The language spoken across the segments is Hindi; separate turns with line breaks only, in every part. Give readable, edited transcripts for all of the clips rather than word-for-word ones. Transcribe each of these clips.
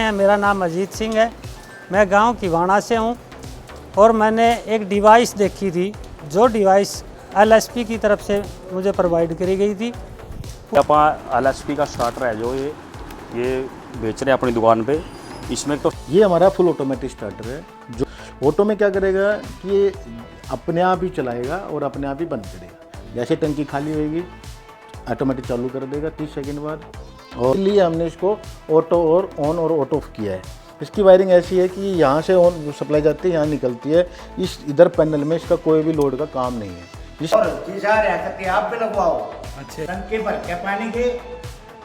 हैं। मेरा नाम अजीत सिंह है, मैं गांव किवाणा से हूं और मैंने एक डिवाइस देखी थी, जो डिवाइस एलएसपी की तरफ से मुझे प्रोवाइड करी गई थी।
ਆਪਾਂ LSP का स्टार्टर है जो ये बेच रहे हैं अपनी दुकान पे। इसमें तो
ये हमारा फुल ऑटोमेटिक स्टार्टर है, जो ऑटो में क्या करेगा कि ये अपने आप ही चलाएगा और अपने आप ही बंद करेगा। जैसे टंकी खाली होएगी ऑटोमेटिक चालू कर देगा 30 सेकंड बाद। और इसलिए हमने इसको ऑटो और ऑन और ऑटो ऑफ किया है। इसकी वायरिंग ऐसी है कि यहाँ से ऑन सप्लाई जाती है, यहाँ निकलती है। इस इधर पैनल में इसका कोई भी लोड का काम नहीं है।
और चीज़ आ रहा है आप भी लगवाओ। अच्छा, टंकी भर के पानी के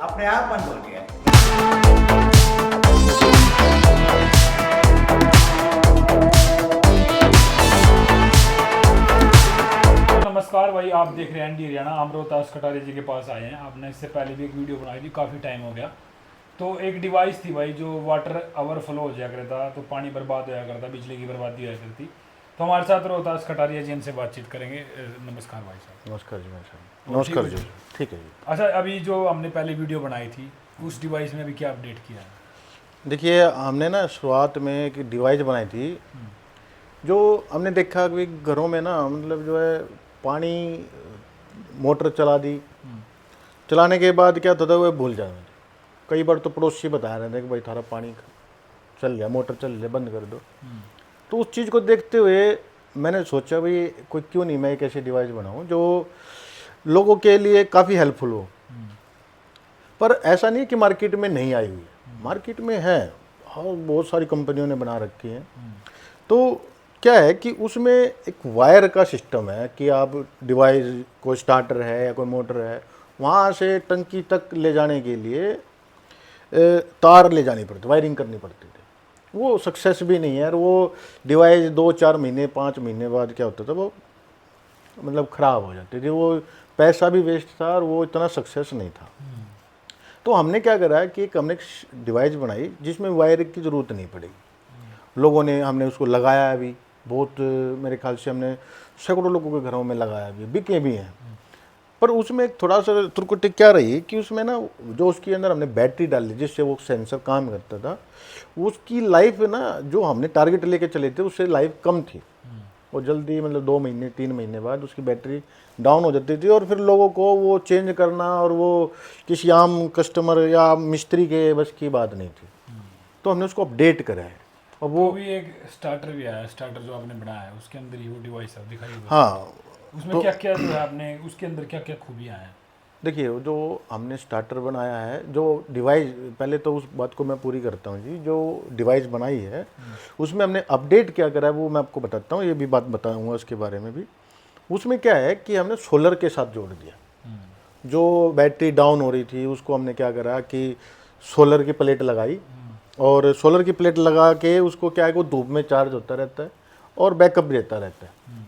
अपने आप बंद हो गया।
नमस्कार भाई, आप देख रहे हैं एनडी हरियाणा। हम रोहतास कटारी जी के पास आए हैं। आपने इससे पहले भी एक वीडियो बनाई थी, काफ़ी टाइम हो गया। तो एक डिवाइस थी भाई, जो वाटर ओवरफ्लो हो जाया करता, तो पानी बर्बाद होया करता, बिजली की बर्बादी होया करती। तो हमारे साथ रोहतास कटारिया जी, इनसे बातचीत करेंगे। नमस्कार भाई साहब।
नमस्कार जी भाई साहब। नमस्कार जी। ठीक है जी।
अच्छा, अभी जो हमने पहले वीडियो बनाई थी, उस डिवाइस में अभी क्या अपडेट किया है?
देखिए, हमने ना शुरुआत में एक डिवाइस बनाई थी, जो हमने देखा कि घरों में ना मतलब जो है पानी मोटर चला दी, चलाने के बाद क्या होता था वो भूल जाना। कई बार तो पड़ोसी बता रहे थे कि भाई थारा पानी चल गया, मोटर चल गया, बंद कर दो। तो उस चीज़ को देखते हुए मैंने सोचा भाई कोई क्यों नहीं मैं एक ऐसी डिवाइस बनाऊं जो लोगों के लिए काफ़ी हेल्पफुल हो। पर ऐसा नहीं कि मार्केट में नहीं आई हुई है, मार्केट में है और बहुत सारी कंपनियों ने बना रखी है। तो क्या है कि उसमें एक वायर का सिस्टम है कि आप डिवाइस कोई स्टार्टर है या कोई मोटर है, वहाँ से टंकी तक ले जाने के लिए तार ले जानी पड़ती, वायरिंग करनी पड़ती थी। वो सक्सेस भी नहीं है। और वो डिवाइस 2-4 महीने 5 महीने बाद क्या होता था, वो मतलब ख़राब हो जाती थी। वो पैसा भी वेस्ट था और वो इतना सक्सेस नहीं था। तो हमने क्या करा कि हमने एक डिवाइस बनाई जिसमें वायर की ज़रूरत नहीं पड़ेगी। लोगों ने हमने उसको लगाया भी बहुत, मेरे ख्याल से हमने सैकड़ों लोगों के घरों में लगाया भी, बिके भी हैं। पर उसमें एक थोड़ा सा त्रुटि क्या रही कि उसमें ना जो उसके अंदर हमने बैटरी डाली जिससे वो सेंसर काम करता था, उसकी लाइफ ना जो हमने टारगेट लेके चले थे उससे लाइफ कम थी। वो जल्दी मतलब 2 महीने 3 महीने बाद उसकी बैटरी डाउन हो जाती थी और फिर लोगों को वो चेंज करना और वो किसी आम कस्टमर या मिस्त्री के बस की बात नहीं थी। तो हमने उसको अपडेट करा है। और वो
भी एक स्टार्टर भी आया, स्टार्टर जो आपने बनाया है उसके अंदर ही वो डिवाइस है, दिखाइए।
हाँ,
उसमें
तो
क्या क्या जो है आपने उसके अंदर क्या क्या खूबियाँ हैं?
देखिए, वो जो हमने स्टार्टर बनाया है, जो डिवाइस, पहले तो उस बात को मैं पूरी करता हूँ जी। जो डिवाइस बनाई है उसमें हमने अपडेट क्या करा है वो मैं आपको बताता हूँ, ये भी बात बताऊँगा उसके बारे में भी। उसमें क्या है कि हमने सोलर के साथ जोड़ दिया। जो बैटरी डाउन हो रही थी उसको हमने क्या करा कि सोलर की प्लेट लगाई और सोलर की प्लेट लगा के उसको क्या है कि वो धूप में चार्ज होता रहता है और बैकअप भी देता रहता है।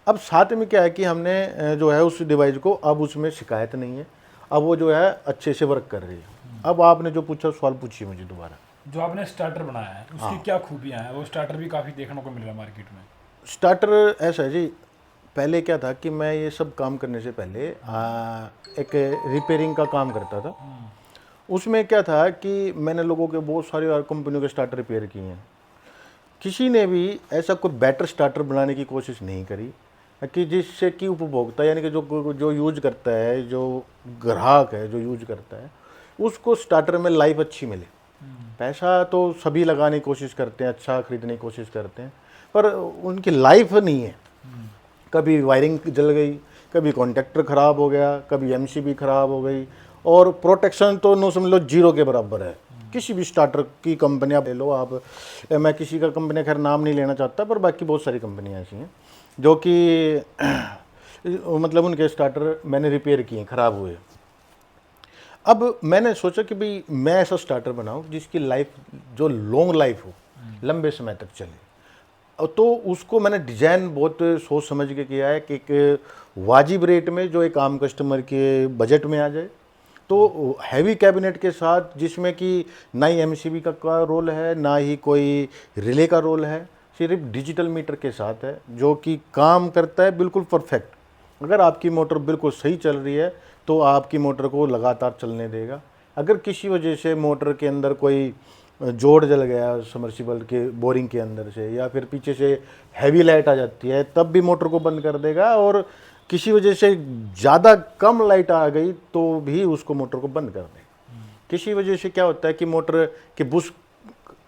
अब साथ में क्या है कि हमने जो है उस डिवाइस को, अब उसमें शिकायत नहीं है, अब वो जो है अच्छे से वर्क कर रही है। अब आपने जो पूछा सवाल पूछिए मुझे दोबारा।
जो आपने स्टार्टर बनाया है उसकी क्या खूबियाँ हैं? वो स्टार्टर भी काफ़ी देखने को मिल रहा है मार्केट में।
स्टार्टर ऐसा है जी, पहले क्या था कि मैं ये सब काम करने से पहले एक रिपेयरिंग का काम करता था। उसमें क्या था कि मैंने लोगों के बहुत सारी और कंपनियों के स्टार्टर रिपेयर किए हैं। किसी ने भी ऐसा कोई बेटर स्टार्टर बनाने की कोशिश नहीं करी कि जिससे कि उपभोक्ता यानी कि जो यूज करता है, जो ग्राहक है जो यूज करता है, उसको स्टार्टर में लाइफ अच्छी मिले। पैसा तो सभी लगाने की कोशिश करते हैं, अच्छा खरीदने की कोशिश करते हैं, पर उनकी लाइफ नहीं है। कभी वायरिंग जल गई, कभी कॉन्टेक्टर ख़राब हो गया, कभी एमसीबी ख़राब हो गई, और प्रोटेक्शन तो नो समझ लो जीरो के बराबर है। किसी भी स्टार्टर की कंपनी आप ले लो, आप, मैं किसी का कंपनी खैर नाम नहीं लेना चाहता, पर बाकी बहुत सारी कंपनियाँ ऐसी हैं जो कि मतलब उनके स्टार्टर मैंने रिपेयर किए, ख़राब हुए। अब मैंने सोचा कि भाई मैं ऐसा स्टार्टर बनाऊं जिसकी लाइफ जो लॉन्ग लाइफ हो, लंबे समय तक चले। तो उसको मैंने डिज़ाइन बहुत सोच समझ के किया है कि एक वाजिब रेट में जो एक आम कस्टमर के बजट में आ जाए, तो हैवी कैबिनेट के साथ, जिसमें कि ना ही एमसीबी का रोल है ना ही कोई रिले का रोल है, सिर्फ डिजिटल मीटर के साथ है जो कि काम करता है बिल्कुल परफेक्ट। अगर आपकी मोटर बिल्कुल सही चल रही है तो आपकी मोटर को लगातार चलने देगा। अगर किसी वजह से मोटर के अंदर कोई जोड़ जल गया समर्सिबल के बोरिंग के अंदर से, या फिर पीछे से हैवी लाइट आ जाती है, तब भी मोटर को बंद कर देगा। और किसी वजह से ज़्यादा कम लाइट आ गई तो भी उसको मोटर को बंद कर देगा। किसी वजह से क्या होता है कि मोटर के बुश,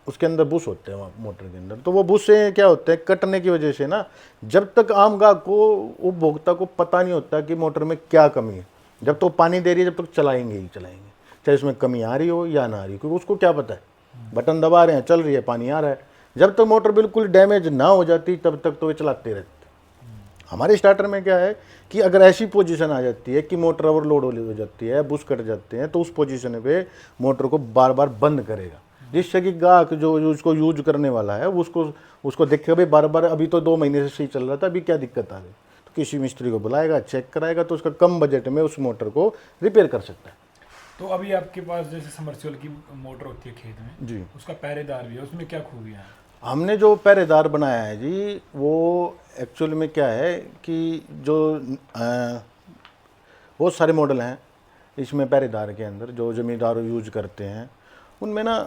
उसके अंदर बुश होते हैं वहाँ मोटर के अंदर, तो वो बुश से क्या होता है कटने की वजह से ना, जब तक आम गाहक को, उपभोक्ता को पता नहीं होता कि मोटर में क्या कमी है, जब तो पानी दे रही है जब तक चलाएंगे ही चलाएंगे, चाहे उसमें कमी आ रही हो या ना आ रही हो, क्योंकि उसको क्या पता है, बटन दबा रहे हैं चल रही है पानी आ रहा है। जब तक मोटर बिल्कुल डैमेज ना हो जाती तब तक तो वे चलाते रहते। हमारे स्टार्टर में क्या है कि अगर ऐसी पोजीशन आ जाती है कि मोटर ओवरलोड हो जाती है, बुश कट जाते हैं, तो उस पोजीशन पे मोटर को बार बार बंद करेगा, जिससे कि गाहक जो उसको यूज करने वाला है उसको देख के भाई बार बार, अभी तो 2 महीने से सही चल रहा था, अभी क्या दिक्कत आ गई, तो किसी मिस्त्री को बुलाएगा, चेक कराएगा, तो उसका कम बजट में उस मोटर को रिपेयर कर सकता है।
तो अभी आपके पास जैसे समर्सिबल की मोटर होती है खेत में
जी,
उसका पहरेदार भी है, उसमें क्या खूबियाँ हैं?
हमने जो पहरेदार बनाया है जी, वो एक्चुअल में क्या है कि जो बहुत सारे मॉडल हैं इसमें पहरेदार के अंदर जो ज़मींदार यूज करते हैं, उनमें ना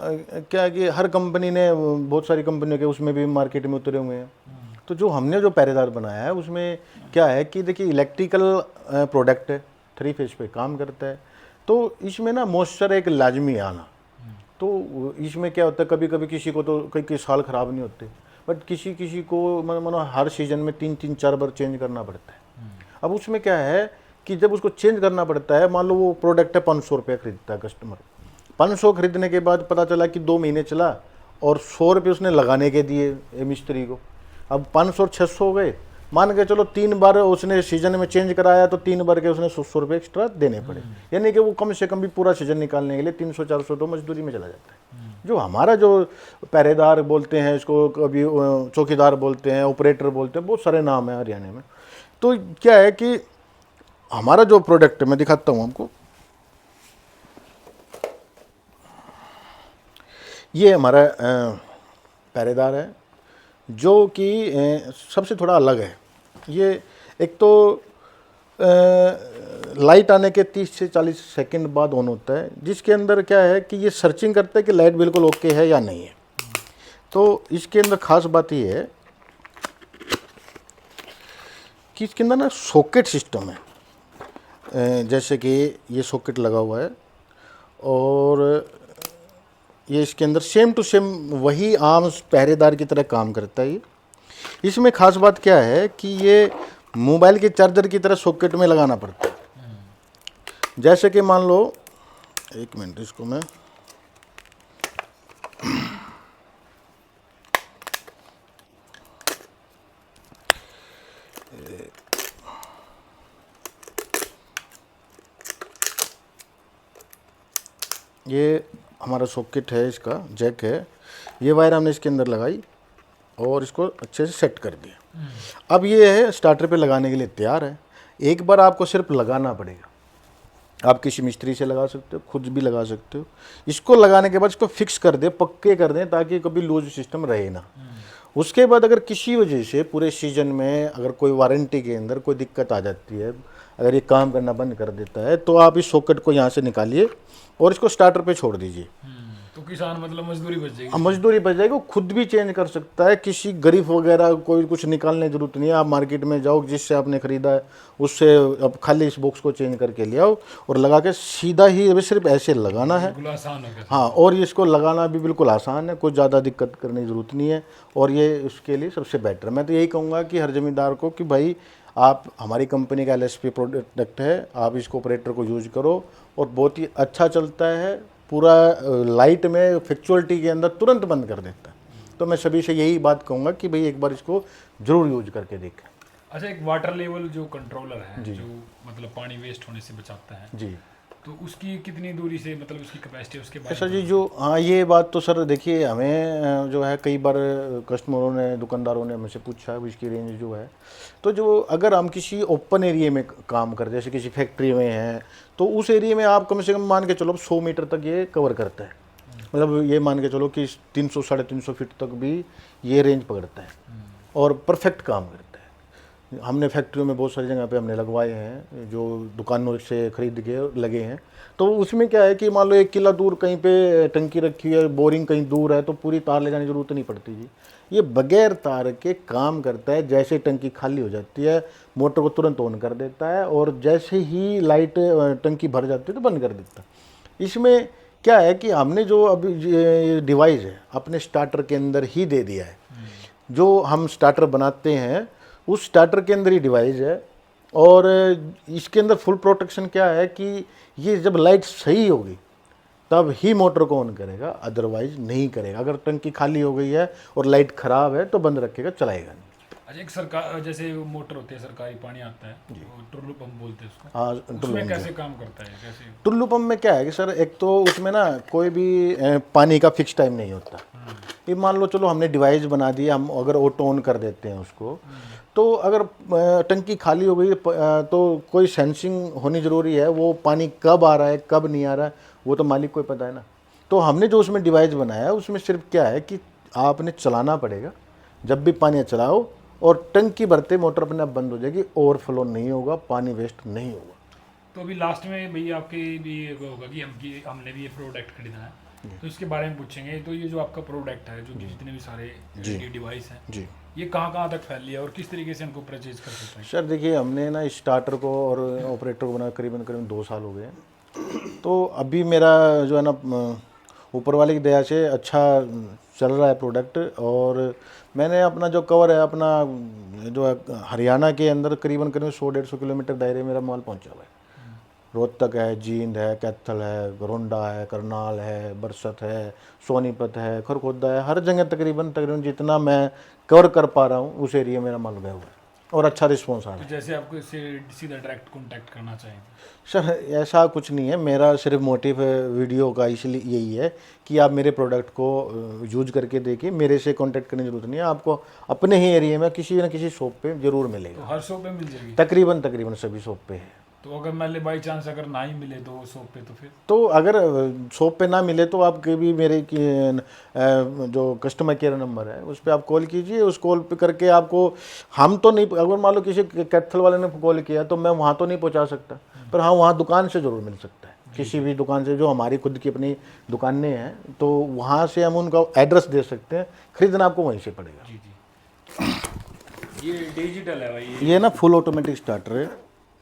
क्या है कि हर कंपनी ने, बहुत सारी कंपनियों के उसमें भी मार्केट में उतरे हुए हैं। तो जो हमने जो पहरेदार बनाया है उसमें क्या है कि देखिए इलेक्ट्रिकल प्रोडक्ट है, 3 फेज पे काम करता है, तो इसमें ना मॉइस्चर एक लाजमी आना। तो इसमें क्या होता है, कभी कभी किसी को तो कई साल ख़राब नहीं होते, बट किसी को मानो हर सीजन में 3-4 बार चेंज करना पड़ता है। अब उसमें क्या है कि जब उसको चेंज करना पड़ता है, मान लो वो प्रोडक्ट है 500 रुपये खरीदता है कस्टमर, 500 खरीदने के बाद पता चला कि 2 महीने चला और 100 रुपये उसने लगाने के दिए मिस्त्री को, अब 500 और 600 हो गए, मान के चलो 3 बार उसने सीजन में चेंज कराया तो 3 बार के उसने 100 रुपये एक्स्ट्रा देने पड़े, यानी कि वो कम से कम भी पूरा सीजन निकालने के लिए 300-400 तो मजदूरी में चला जाता है। जो हमारा जो पहरेदार बोलते हैं इसको, कभी चौकीदार बोलते हैं, ऑपरेटर बोलते हैं, बहुत सारे नाम है हरियाणा में। तो क्या है कि हमारा जो प्रोडक्ट मैं दिखाता हूँ आपको, ये हमारा पहरेदार है जो कि सबसे थोड़ा अलग है। ये एक तो लाइट आने के 30 से 40 सेकंड बाद ऑन होता है, जिसके अंदर क्या है कि ये सर्चिंग करता है कि लाइट बिल्कुल ओके है या नहीं है। तो इसके अंदर खास बात ये है कि इसके अंदर ना सॉकेट सिस्टम है, जैसे कि ये सॉकेट लगा हुआ है और ये इसके अंदर सेम टू सेम वही आम पहरेदार की तरह काम करता है। इसमें खास बात क्या है कि ये मोबाइल के चार्जर की तरह सॉकेट में लगाना पड़ता है। जैसे कि मान लो, एक मिनट इसको मैं, ये हमारा सॉकेट है, इसका जैक है, ये वायर हमने इसके अंदर लगाई और इसको अच्छे से सेट कर दिया। अब ये है स्टार्टर पे लगाने के लिए तैयार है। एक बार आपको सिर्फ लगाना पड़ेगा, आप किसी मिस्त्री से लगा सकते हो, खुद भी लगा सकते हो। इसको लगाने के बाद इसको फिक्स कर दें, पक्के कर दें, ताकि कभी लूज सिस्टम रहे ना। उसके बाद अगर किसी वजह से पूरे सीजन में अगर कोई वारंटी के अंदर कोई दिक्कत आ जाती है, अगर ये काम करना बंद कर देता है, तो आप इस सॉकेट को यहाँ से निकालिए और इसको स्टार्टर पे छोड़ दीजिए।
तो किसान मतलब मजदूरी बच जाएगी।
मजदूरी बच जाएगी, वो खुद भी चेंज कर सकता है। किसी गरीब वगैरह कोई कुछ निकालने की जरूरत नहीं है। आप मार्केट में जाओ, जिससे आपने खरीदा है उससे अब खाली इस बॉक्स को चेंज करके ले आओ और लगा के सीधा ही सिर्फ ऐसे लगाना है।
बिल्कुल आसान हो गया।
हाँ, और इसको लगाना भी बिल्कुल आसान है, कोई ज़्यादा दिक्कत करने की ज़रूरत नहीं है और ये उसके लिए सबसे बेटर। मैं तो यही कहूँगा कि हर ज़मींदार को कि भाई आप हमारी कंपनी का LSP प्रोडक्ट है, आप इसको ऑपरेटर को यूज करो और बहुत ही अच्छा चलता है। पूरा लाइट में फिक्चुअलिटी के अंदर तुरंत बंद कर देता है। तो मैं सभी से यही बात कहूँगा कि भाई एक बार इसको ज़रूर यूज करके देखें।
अच्छा, एक वाटर लेवल जो कंट्रोलर है जो मतलब पानी वेस्ट होने से बचाता है
जी,
तो उसकी कितनी दूरी से मतलब उसकी कैपेसिटी उसके बारे
सर जी जो हाँ ये बात तो सर देखिए, हमें जो है कई बार कस्टमरों ने, दुकानदारों ने हमसे पूछा इसकी रेंज जो है, तो जो अगर हम किसी ओपन एरिया में काम करते जैसे किसी फैक्ट्री में हैं, तो उस एरिया में आप कम से कम मान के चलो 100 मीटर तक ये कवर करता है। मतलब ये मान के चलो कि 300-350 फीट तक भी ये रेंज पकड़ता है और परफेक्ट काम करता है। हमने फैक्ट्रियों में बहुत सारी जगह पे हमने लगवाए हैं, जो दुकानों से खरीद के लगे हैं। तो उसमें क्या है कि मान लो 1 किला दूर कहीं पे टंकी रखी है, बोरिंग कहीं दूर है, तो पूरी तार ले जाने की जरूरत नहीं पड़ती जी। ये बगैर तार के काम करता है। जैसे टंकी खाली हो जाती है मोटर को तुरंत ऑन कर देता है, और जैसे ही लाइट टंकी भर जाती है तो बंद कर देता है। इसमें क्या है कि हमने जो अभी ये डिवाइस है अपने स्टार्टर के अंदर ही दे दिया है। जो हम स्टार्टर बनाते हैं उस स्टार्टर के अंदर ही डिवाइस है, और इसके अंदर फुल प्रोटेक्शन क्या है कि ये जब लाइट सही होगी तब ही मोटर को ऑन करेगा, अदरवाइज नहीं करेगा। अगर टंकी खाली हो गई है और लाइट ख़राब है तो बंद रखेगा, चलाएगा नहीं।
अच्छा, एक सरकार जैसे वो मोटर होती है, सरकारी पानी आता है, टुल्लू पंप बोलते हैं उसको,
हाँ,
उसमें कैसे काम करता है, कैसे?
टुल्लू पंप में क्या है कि सर, एक तो उसमें ना कोई भी पानी का फिक्स टाइम नहीं होता। ये मान लो चलो हमने डिवाइस बना दिया, हम अगर ऑटो ऑन कर देते हैं उसको, तो अगर टंकी खाली हो गई तो कोई सेंसिंग होनी ज़रूरी है। वो पानी कब आ रहा है कब नहीं आ रहा है वो तो मालिक को ही पता है ना। तो हमने जो उसमें डिवाइस बनाया है उसमें सिर्फ क्या है कि आपने चलाना पड़ेगा, जब भी पानी चलाओ, और टंकी भरते मोटर अपने आप बंद हो जाएगी, ओवरफ्लो नहीं होगा, पानी वेस्ट नहीं होगा।
तो अभी लास्ट में भैया आपके भी वो होगा कि हमने भी ये प्रोडक्ट खरीदा है, तो इसके बारे में पूछेंगे। तो ये जो आपका प्रोडक्ट है, जो जितने भी सारे ये डिवाइस हैं
जी,
ये कहाँ तक फैल लिया और किस तरीके से इनको परचेज कर सकते हैं?
सर देखिए, हमने ना स्टार्टर को और ऑपरेटर को बना करीबन 2 साल हो गए हैं। तो अभी मेरा जो है ना ऊपर वाले की दया से अच्छा चल रहा है प्रोडक्ट। और मैंने अपना जो कवर है अपना जो है हरियाणा के अंदर करीबन 100-150 किलोमीटर दायरे में मेरा माल पहुंचा हुआ है। रोहतक है, जींद है, कैथल है, गोरंडा है, करनाल है, बरसत है, सोनीपत है, खरखोदा है, हर जगह तकरीबन जितना मैं कवर कर पा रहा हूँ उस एरिया में मेरा माल गया हुआ है और अच्छा रिस्पॉन्स आ रहा है।
तो जैसे आपको इससे सीधा डायरेक्ट कांटेक्ट करना चाहिए?
सर ऐसा कुछ नहीं है, मेरा सिर्फ मोटिव वीडियो का इसलिए यही है कि आप मेरे प्रोडक्ट को यूज करके देखिए। मेरे से कांटेक्ट करने की जरूरत नहीं है, आपको अपने ही एरिया में किसी न किसी शॉप पे जरूर मिलेगा।
तो हर शॉप पे मिल जाएगी?
तकरीबन सभी शॉप पे है।
तो अगर मान ले बाई चांस अगर ना ही मिले तो शॉप पे, तो फिर
तो अगर शॉप पे ना मिले तो आप कभी मेरे जो कस्टमर केयर नंबर है उस पर आप कॉल कीजिए। उस कॉल पे करके आपको हम तो नहीं, अगर मान लो किसी कैथल वाले ने कॉल किया तो मैं वहाँ तो नहीं पहुँचा सकता, पर हाँ वहाँ दुकान से ज़रूर मिल सकता है। किसी भी दुकान से जो हमारी खुद की अपनी दुकानें हैं तो वहाँ से हम उनका एड्रेस दे सकते हैं, खरीदना आपको वहीं से पड़ेगा।
जी जी। ये डिजिटल है भाई?
ये ना फुल ऑटोमेटिक स्टार्टर है।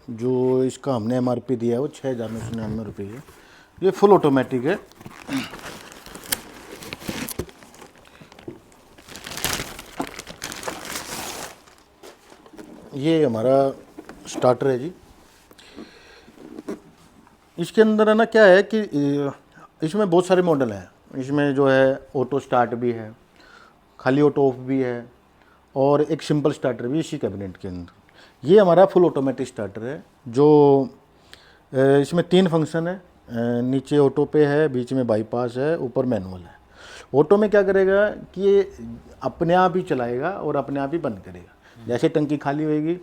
जो इसका हमने MRP दिया है वो 6,999 रुपये है। ये फुल ऑटोमेटिक है। ये हमारा स्टार्टर है जी। इसके अंदर है ना क्या है कि इसमें बहुत सारे मॉडल हैं। इसमें जो है ऑटो स्टार्ट भी है, खाली ऑटो ऑफ भी है, और एक सिंपल स्टार्टर भी इसी कैबिनेट के अंदर। ये हमारा फुल ऑटोमेटिक स्टार्टर है जो इसमें 3 फंक्शन है। नीचे ऑटो पे है, बीच में बाईपास है, ऊपर मैनुअल है। ऑटो में क्या करेगा कि ये अपने आप ही चलाएगा और अपने आप ही बंद करेगा। जैसे टंकी खाली होएगी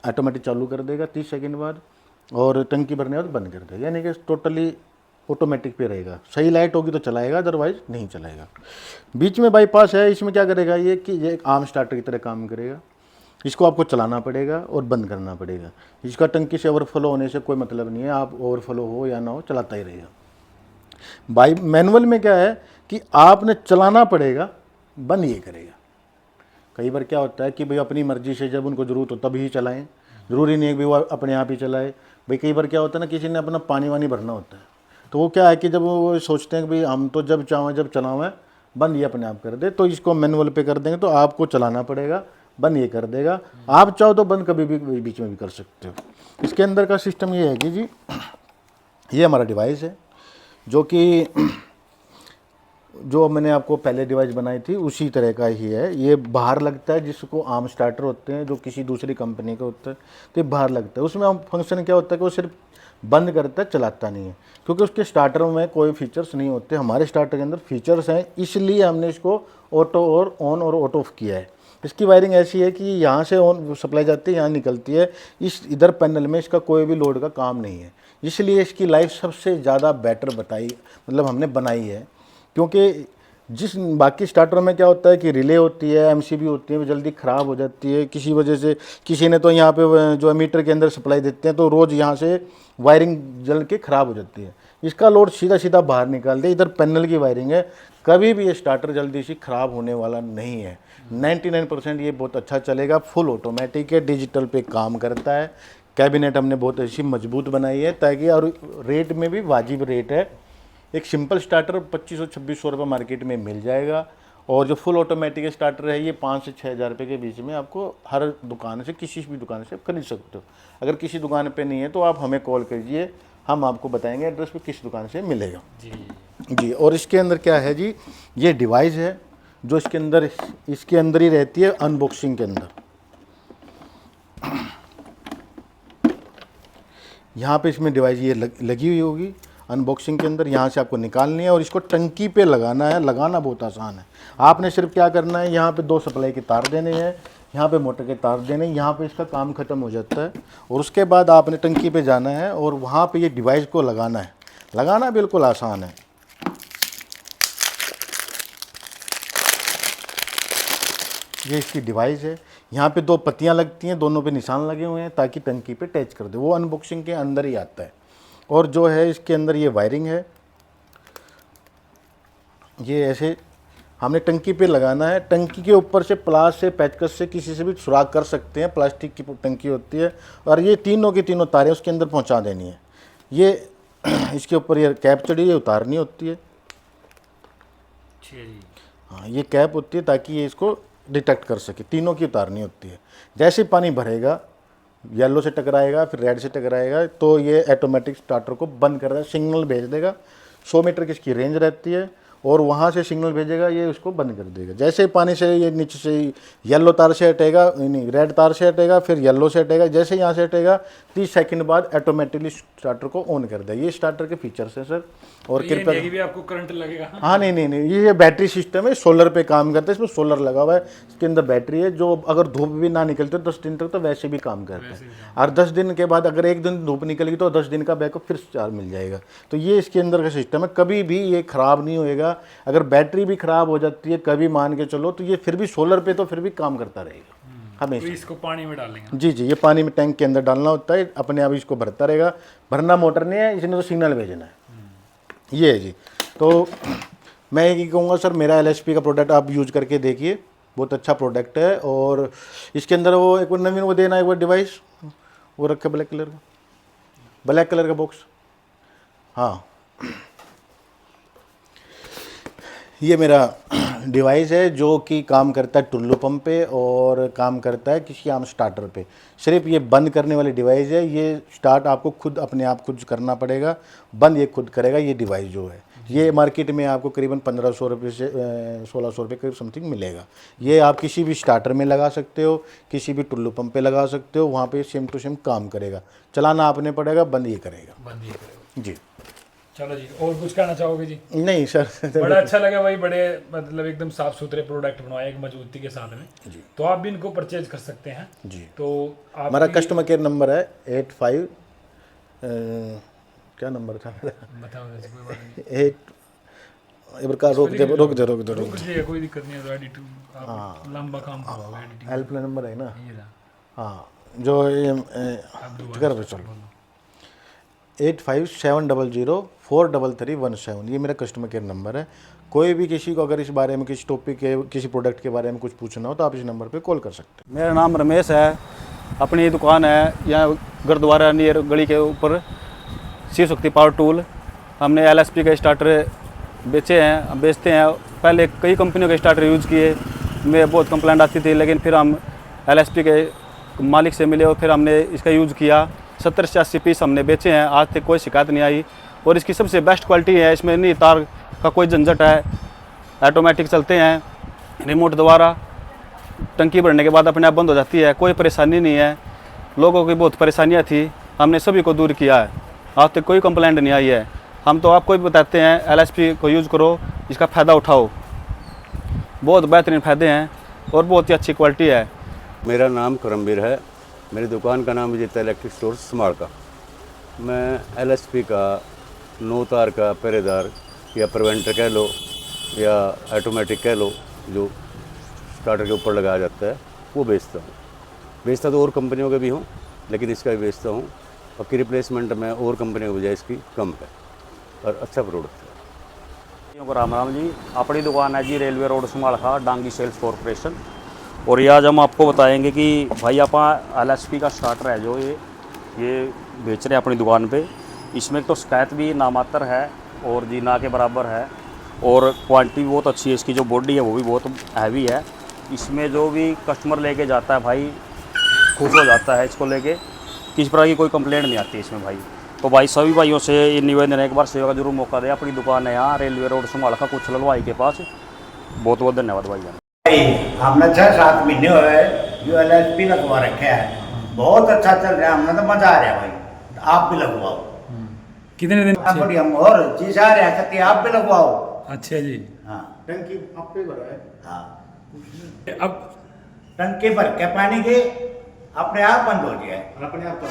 ऑटोमेटिक चालू कर देगा 30 सेकंड बाद, और टंकी भरने बाद बंद कर देगा। यानी कि टोटली ऑटोमेटिक पे रहेगा। सही लाइट होगी तो चलाएगा, अदरवाइज नहीं चलाएगा। बीच में बाईपास है, इसमें क्या करेगा ये कि ये एक आर्म स्टार्टर की तरह काम करेगा। इसको आपको चलाना पड़ेगा और बंद करना पड़ेगा। इसका टंकी से ओवरफ्लो होने से कोई मतलब नहीं है, आप ओवरफ्लो हो या ना हो चलाता ही रहेगा। मैनुअल में क्या है कि आपने चलाना पड़ेगा, बंद ये करेगा। कई बार क्या होता है कि भाई अपनी मर्जी से जब उनको ज़रूरत हो तभी चलाएं, ज़रूरी नहीं है कि वो अपने आप ही चलाए। भाई कई बार क्या होता है ना, किसी ने अपना पानी वानी भरना होता है, तो वो क्या है कि जब वो सोचते हैं कि भाई हम तो जब चाहें जब चलावें, बंद ये अपने आप कर दे, तो इसको मैनुअल पे कर देंगे तो आपको चलाना पड़ेगा, बंद ये कर देगा। आप चाहो तो बंद कभी भी बीच में भी कर सकते हो। इसके अंदर का सिस्टम ये है कि जी ये हमारा डिवाइस है जो कि जो मैंने आपको पहले डिवाइस बनाई थी उसी तरह का ही है। ये बाहर लगता है, जिसको आर्म स्टार्टर होते हैं जो किसी दूसरी कंपनी का होता है, तो ये बाहर लगता है। उसमें फंक्शन क्या होता है कि वो सिर्फ बंद करता है, चलाता नहीं है, क्योंकि उसके स्टार्टर में कोई फीचर्स नहीं होते। हमारे स्टार्टर के अंदर फीचर्स हैं, इसलिए हमने इसको ऑटो और ऑन और ऑटो ऑफ किया है। इसकी वायरिंग ऐसी है कि यहाँ से ऑन सप्लाई जाती है, यहाँ निकलती है। इस इधर पैनल में इसका कोई भी लोड का काम नहीं है, इसलिए इसकी लाइफ सबसे ज़्यादा बेटर हमने बनाई है। क्योंकि जिस बाकी स्टार्टर में क्या होता है कि रिले होती है, एमसीबी होती है, वो जल्दी ख़राब हो जाती है किसी वजह से। किसी ने तो यहाँ पे जो मीटर के अंदर सप्लाई देते हैं तो रोज़ यहाँ से वायरिंग जल के ख़राब हो जाती है। इसका लोड सीधा सीधा बाहर निकाल दे, इधर पैनल की वायरिंग है, कभी भी ये स्टार्टर जल्दी से ख़राब होने वाला नहीं है। 99% ये बहुत अच्छा चलेगा। फुल ऑटोमेटिक है, डिजिटल पे काम करता है। कैबिनेट हमने बहुत अच्छी मजबूत बनाई है ताकि, और रेट में भी वाजिब रेट है। एक सिंपल स्टार्टर 2500-2600 रुपये मार्केट में मिल जाएगा, और जो फुल ऑटोमेटिक स्टार्टर है ये 5 से 6 हज़ार रुपये के बीच में आपको हर दुकान से, किसी भी दुकान से खरीद सकते हो। अगर किसी दुकान पे नहीं है तो आप हमें कॉल कीजिए, हम आपको बताएंगे एड्रेस पे किस दुकान से मिलेगा जी। और इसके अंदर क्या है जी, ये डिवाइस है जो इसके अंदर ही रहती है अनबॉक्सिंग के अंदर। यहाँ पे इसमें डिवाइस ये लगी हुई होगी अनबॉक्सिंग के अंदर। यहाँ से आपको निकालनी है और इसको टंकी पे लगाना है। लगाना बहुत आसान है। आपने सिर्फ क्या करना है, यहाँ पे 2 सप्लाई के तार देने हैं, यहाँ पे मोटर के तार देने, यहाँ पे इसका काम खत्म हो जाता है। और उसके बाद आपने टंकी पे जाना है और वहाँ पे ये डिवाइस को लगाना है। लगाना बिल्कुल आसान है। ये इसकी डिवाइस है। यहाँ पे 2 पत्तियाँ लगती हैं, दोनों पे निशान लगे हुए हैं ताकि टंकी पे टच कर दे। वो अनबॉक्सिंग के अंदर ही आता है। और जो है इसके अंदर ये वायरिंग है, ये ऐसे हमने टंकी पे लगाना है। टंकी के ऊपर से प्लास से, पेचकस से, किसी से भी सुराख कर सकते हैं। प्लास्टिक की टंकी होती है और ये तीनों की तीनों तारें उसके अंदर पहुंचा देनी है। ये इसके ऊपर ये कैप चढ़ी है, उतारनी होती है। हाँ, ये कैप होती है ताकि ये इसको डिटेक्ट कर सके। तीनों की उतारनी होती है। जैसे पानी भरेगा, येलो से टकराएगा, फिर रेड से टकराएगा, तो ये ऑटोमेटिक स्टार्टर को बंद कर देगा, सिग्नल भेज देगा। 100 मीटर की इसकी रेंज रहती है और वहाँ से सिग्नल भेजेगा, ये उसको बंद कर देगा। जैसे पानी से ये नीचे से येलो तार से हटेगा, नहीं रेड तार से हटेगा, फिर येलो से हटेगा। जैसे यहाँ से हटेगा 30 सेकंड बाद ऑटोमेटिकली स्टार्टर को ऑन कर देगा। ये स्टार्टर के फीचर्स है सर। और कृपया
भी आपको करंट लगेगा?
हाँ नहीं, ये बैटरी सिस्टम है, सोलर पे काम करता है। इसमें सोलर लगा हुआ है, इसके अंदर बैटरी है जो अगर धूप भी ना निकलती तो 10 दिन तक तो वैसे भी काम करता है। और 10 दिन के बाद अगर एक दिन धूप निकल गई तो 10 दिन का बैकअप फिर चार्ज मिल जाएगा। तो ये इसके अंदर का सिस्टम है, कभी भी ये ख़राब नहीं होएगा। अगर बैटरी भी ख़राब हो जाती है कभी, मान के चलो, तो ये फिर भी सोलर पे तो फिर भी काम करता रहेगा हमेशा।
तो इसको पानी में डालेंगे?
जी, ये पानी में टैंक के अंदर डालना होता है, अपने आप इसको भरता रहेगा। भरना मोटर नहीं है, इसने तो सिग्नल भेजना है। ये है जी। तो मैं ये कहूँगा सर, मेरा LSP का प्रोडक्ट आप यूज करके देखिए, बहुत अच्छा प्रोडक्ट है। और इसके अंदर वो एक बार नवीन वो देना, एक बार डिवाइस वो रखा ब्लैक कलर का बॉक्स। हाँ, ये मेरा डिवाइस है जो कि काम करता है टुल्लू पंप पे और काम करता है किसी आम स्टार्टर पे। सिर्फ ये बंद करने वाली डिवाइस है। ये स्टार्ट आपको खुद अपने आप खुद करना पड़ेगा, बंद ये खुद करेगा। ये डिवाइस जो है ये मार्केट में आपको करीबन 1500 रुपये से 1600 रुपये के समथिंग मिलेगा। ये आप किसी भी स्टार्टर में लगा सकते हो, किसी भी टुल्लू पंप पे लगा सकते हो, वहाँ पे सेम टू सेम काम करेगा। चलाना आपने पड़ेगा, बंद ये करेगा जी।
चलो जी, और कुछ कहना चाहोगे जी?
नहीं सर,
बड़ा अच्छा लगा भाई, बड़े मतलब एकदम साफ सुथरे प्रोडक्ट बनवाए एक मजबूती के साथ में जी। तो आप भी इनको परचेज कर सकते हैं जी। तो
हमारा कस्टमर केयर नंबर है 85 क्या नंबर था मेरा,
बताओ।
8 रोक दे
कोई दिक्कत नहीं है। एडिट लंबा काम करवाओगे, एडिटिंग
हेल्पलाइन नंबर है ना। हाँ, जो कर चलो 8570043317। ये मेरा कस्टमर केयर नंबर है। कोई भी किसी को अगर इस बारे में, किसी टॉपिक के, किसी प्रोडक्ट के बारे में कुछ पूछना हो तो आप इस नंबर पे कॉल कर सकते हैं।
मेरा नाम रमेश है। अपनी दुकान है यहाँ गुरुद्वारा नियर गली के ऊपर, शिव शक्ति पावर टूल। हमने LSP के स्टार्टर बेचते हैं। पहले कई कंपनियों के स्टार्टर यूज़ किए, में बहुत कंप्लेंट आती थी, लेकिन फिर हम LSP के मालिक से मिले और फिर हमने इसका यूज़ किया। 70 से 80 पीस हमने बेचे हैं, आज तक कोई शिकायत नहीं आई। और इसकी सबसे बेस्ट क्वालिटी है, इसमें नहीं तार का कोई झंझट है, ऑटोमेटिक चलते हैं, रिमोट द्वारा। टंकी भरने के बाद अपने आप बंद हो जाती है, कोई परेशानी नहीं है। लोगों की बहुत परेशानियां थी, हमने सभी को दूर किया है, आज तक कोई कंप्लेंट नहीं आई है। हम तो आपको भी बताते हैं LSP को यूज़ करो, इसका फ़ायदा उठाओ, बहुत बेहतरीन फ़ायदे हैं और बहुत ही अच्छी क्वालिटी है।
मेरा नाम करमवीर है। मेरी दुकान का नाम विजेता इलेक्ट्रिक स्टोर स्मारका। मैं LSP का 9 तार का पहरेदार या प्रिवेंटर कह लो, या ऑटोमेटिक कह लो, जो स्टार्टर के ऊपर लगाया जाता है, वो बेचता हूँ। बेचता तो और कंपनियों के भी हूँ, लेकिन इसका भी बेचता हूँ। बाकी रिप्लेसमेंट में और कंपनियों की बजाय इसकी कम है और अच्छा प्रोडक्ट है।
राम राम जी, अपनी दुकान है जी railway road Samalkha, Dangi sales corporation. और ये आज हम आपको बताएंगे कि भाई आप LSP का स्टार्टर है जो ये बेच रहे हैं अपनी दुकान पे। इसमें तो शिकायत भी नामात्र है और जी ना के बराबर है, और क्वांटिटी भी बहुत अच्छी है। इसकी जो बॉडी है वो भी बहुत हैवी है। इसमें जो भी कस्टमर लेके जाता है भाई खुश हो जाता है इसको लेके, किसी प्रकार की कोई कंप्लेंट नहीं आती इसमें भाई। तो भाई सभी भाइयों से ये निवेदन है, एक बार सेवा का जरूर मौका दे। अपनी दुकान है यहाँ रेलवे रोड समालखा कुछ ललवाई के पास। बहुत बहुत धन्यवाद भाई जान।
हमने 6-7 महीने हुए जो LSP लगवा रखे है, बहुत अच्छा चल रहा है। हमने तो मजा आ रहा है भाई, आप भी लगवाओ।
कितने दिन
थोड़ी हम और चीज आ रहा है, आप भी लगवाओ।
अच्छा जी।
हाँ
टंकी आप पे भरा है।
हाँ,
अब
टंकी भर के पानी के अपने आप बंद हो गया है,
अपने आप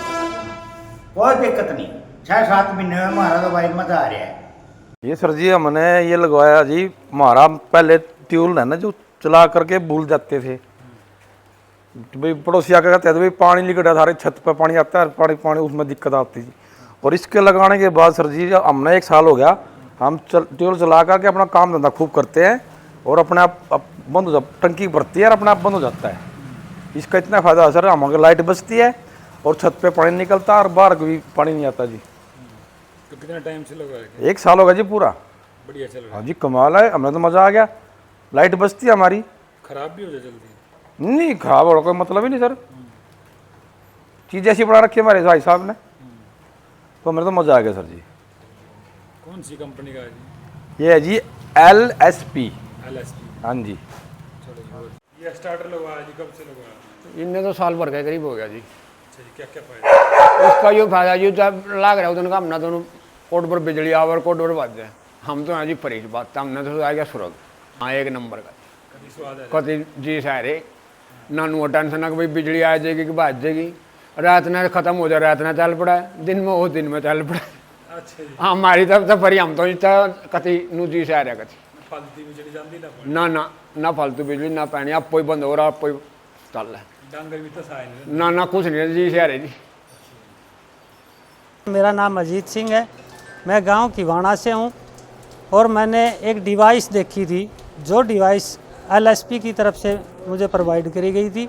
कोई दिक्कत नहीं। 6-7 महीने में हमारा तो भाई मजा आ रहा है।
ये सर जी हमने ये लगवाया जी, हमारा पहले ट्यूबवेल है ना जो चला करके भूल जाते थे भाई, पड़ोसी आकर कहते थे भाई पानी लिकड़ा, सारे छत पर पानी आता है, पानी उसमें दिक्कत आती थी। और इसके लगाने के बाद सर जी हमने 1 साल हो गया, हम ट्यूबवेल चला करके अपना काम धंधा खूब करते हैं और अपने आप बंद हो जाता, टंकी भरती है और अपने आप बंद हो जाता है। इसका इतना फ़ायदा है सर, हमारी लाइट बचती है और छत पे पानी निकलता है और बाहर भी पानी नहीं आता जी।
तो कितना टाइम से लगा?
1 साल होगा जी पूरा।
बढ़िया चल रहा
हाँ जी, कमाल है, हमें तो मज़ा आ गया। लाइट बचती है हमारी,
है। खराब भी हो जाए जल्दी?
नहीं खराब होने का कोई मतलब ही नहीं सर, चीज़ ऐसी बना रखी है हमारे भाई साहब ने, तो मेरे तो मज़ा आ गया सर जी।
कौन सी कंपनी का है जी?
ये है जी LSP।
LSP।
हाँ जी।
चलो ये स्टार्टर लगवाया जी, कब से लगवाया?
इनने तो साल भर के करीब हो गया जी।
अच्छा जी, क्या क्या फायदा?
इसका जो फायदा जी जब लाग रहा है उधर का हमने दोनों कोट पर बिजली आवर कोट पर बात है, हम तो यहाँ जी फ्रेश बात हमने तो आ गया सुरग। हाँ 1 नंबर का
कभी स्वाद है?
कति जी सारे नानू टेंशन है कि भाई बिजली आ जाएगी कि बात जाएगी, रात ने ख़त्म हो जाए रात ने चल पड़ा है, दिन में वो दिन में चल पड़ा है।
अच्छा जी।
हाँ हमारी तरफ तो फरी हम तो इतना कति नू जी से आ रहा कति
फालतू बिजली जाती
ना फालतू बिजली ना पानी, आप कोई बंद हो रहा आप कोई चल रहा है,
डांगर भी तो साए
ना कुछ नहीं जी से आ रहे जी।
मेरा नाम अजीत सिंह है, मैं गांव किवाणा से हूं और मैंने एक डिवाइस देखी थी, जो डिवाइस LSP की तरफ से मुझे प्रोवाइड करी गई थी।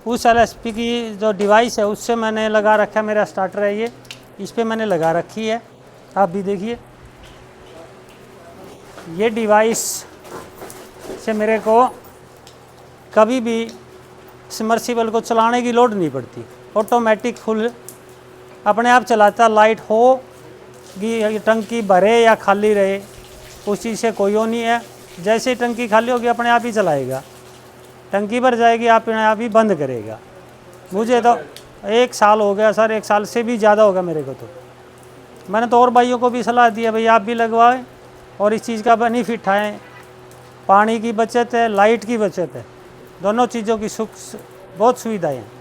उस LSP की जो डिवाइस है उससे मैंने लगा रखा है, मेरा स्टार्टर है ये, इस पर मैंने लगा रखी है। आप भी देखिए, ये डिवाइस से मेरे को कभी भी सबमर्सिबल को चलाने की लोड नहीं पड़ती, ऑटोमेटिक फुल अपने आप चलाता। लाइट हो कि टंकी भरे या खाली रहे उस चीज़ से कोई वो नहीं है, जैसे ही टंकी खाली होगी अपने आप ही चलाएगा, टंकी भर जाएगी अपने आप ही बंद करेगा। मुझे तो 1 साल हो गया सर, 1 साल से भी ज़्यादा होगा मेरे को। तो मैंने तो और भाइयों को भी सलाह दिया भाई आप भी लगवाएं और इस चीज़ का बेनिफिट उठाएँ। पानी की बचत है, लाइट की बचत है, दोनों चीज़ों की बहुत सुविधाएँ हैं।